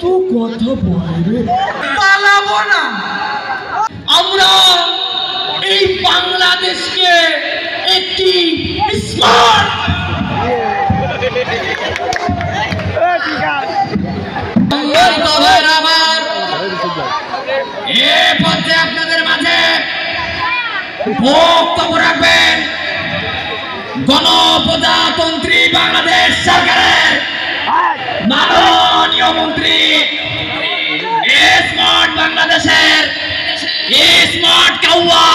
তো কথা বলে পালাবো না আমরা এই বাংলাদেশকে একটি স্মার্ট আপনাদের মাঝে বক্তব্য রাখবেন গণপ্রজাতন্ত্রী বাংলাদেশ সরকারের মাননীয় মন্ত্রী স্মার্ট বাংলাদেশের স্মার্ট কাউয়া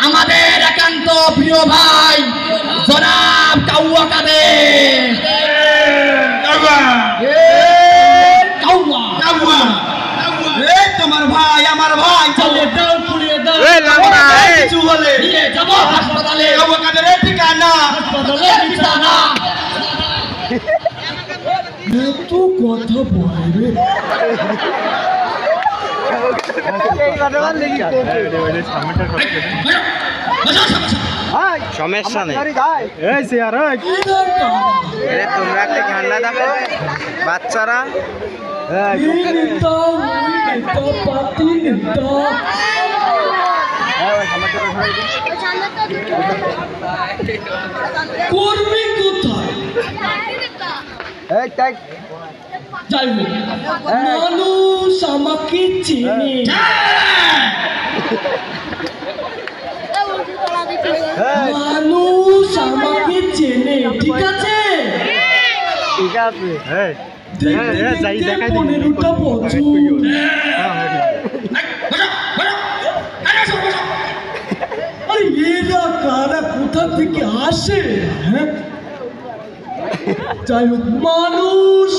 আমাদের একান্ত প্রিয় ভাই জনাব কাউয়া কাদের তোমার ভাই আমার ভাই চলে দাও পুড়িয়ে দাও কিছু হলে নিয়ে যাব হাসপাতালে কাউয়া কাদের ঠিকানা হাসপাতালে বিছানা তো কথা বলে সমস্যা নেই তোমরা একটা ঠান্ডা দেখো বাচ্চারা কর্মী কোথায় যাই হোক মানুষ আমাকে চেনে মানুষ আমাকে চেনে ঠিক আছে ঠিক আছে পনেরোটা বছর আরে এরা কারা কোথা থেকে আসে হ্যাঁ যাই হোক মানুষ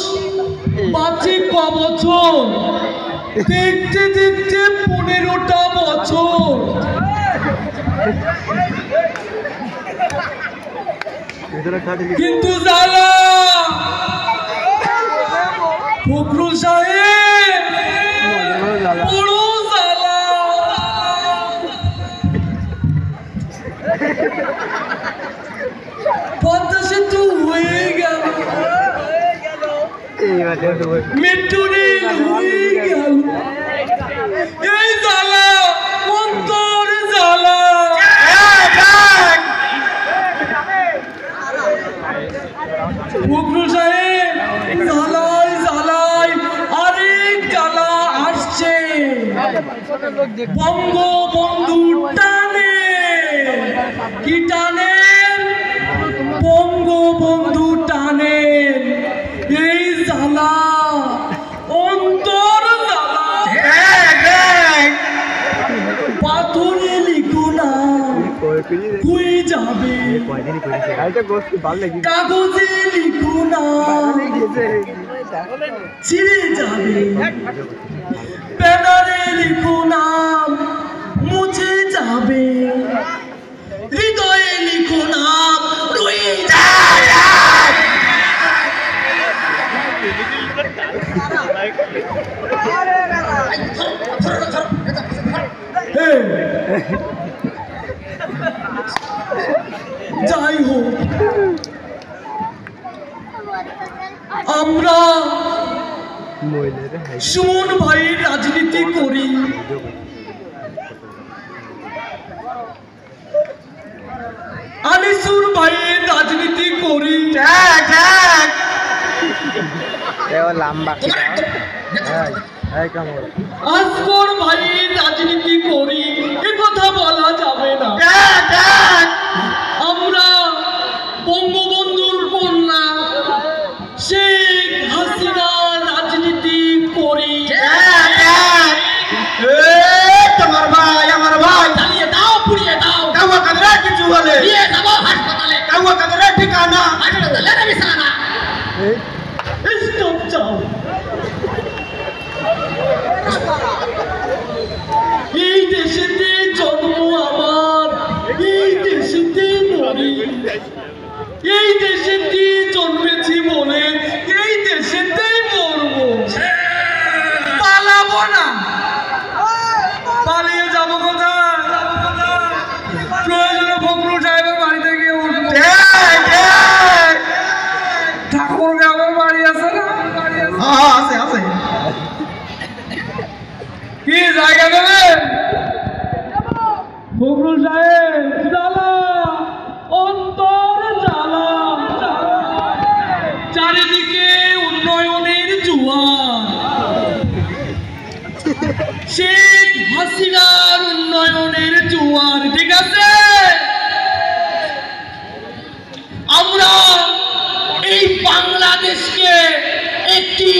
বাঁচে ক বছর দেখতে দেখতে 15টা বছর কিন্তু জ্বালা ফখরুল সাহেব বড় জ্বালা পদ্মা সেতু হয়ে গেল মেট্রো রেল হয়ে গেল এই জ্বালা অন্তর জ্বালা ফখরুল সাহেব জ্বালাই জ্বালাই আরেক জ্বালা আসছে বঙ্গবন্ধু টানে কি টানে বঙ্গবন্ধু টানে এই জ্বালা অন্তর জ্বালা পাথরে লিখো না কুই যাবে কাগজে লিখো না ছিঁড়ে যাবে ব্যানারে লিখো নাম মুছে যাবে হৃদয়ে লিখো নাম রয়ে যাবে যাই হোক আমরা সুমন ভাইয়ের রাজনীতি করি আনিসুর ভাইয়ের রাজনীতি করি আসগর ভাইয়ের রাজনীতি করি এ কথা বলা যাবে না আমরা বঙ্গবন্ধুর কন্যা শেখ হাসিনা রাজনীতি করি তোমার ভাই আমার ভাই চালিয়ে দাও পুড়িয়ে দাও কাউয়া কাদের কিছু হলে নিয়ে যাব হাসপাতালে কাউয়া কাদের ঠিকানা হাসপাতালে বিছানা স্টপ চাও এই দেশেতে জন্ম আমার এই দেশেতে মরি এই দেশেতে জন্মেছি বলে এই দেশেতেই মরবো পালাবো না পালিয়ে যাবো কোথায় প্রয়োজনে ফখরুল সাহেবের বাড়িতে গিয়ে উঠবো ঠাকুর আমার বাড়ি আছে না আছে আছে চারিদিকে উন্নয়নের জোয়ার, শেখ হাসিনার উন্নয়নের জোয়ার, ঠিক আছে? আমরা এই বাংলাদেশকে একটি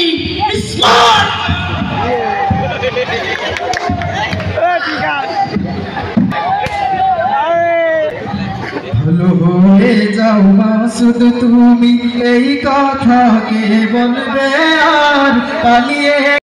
স্মার্ট ভালো হয়ে যাও মাসুদ, তুমি এই কথা কে বলবে আর পালিয়ে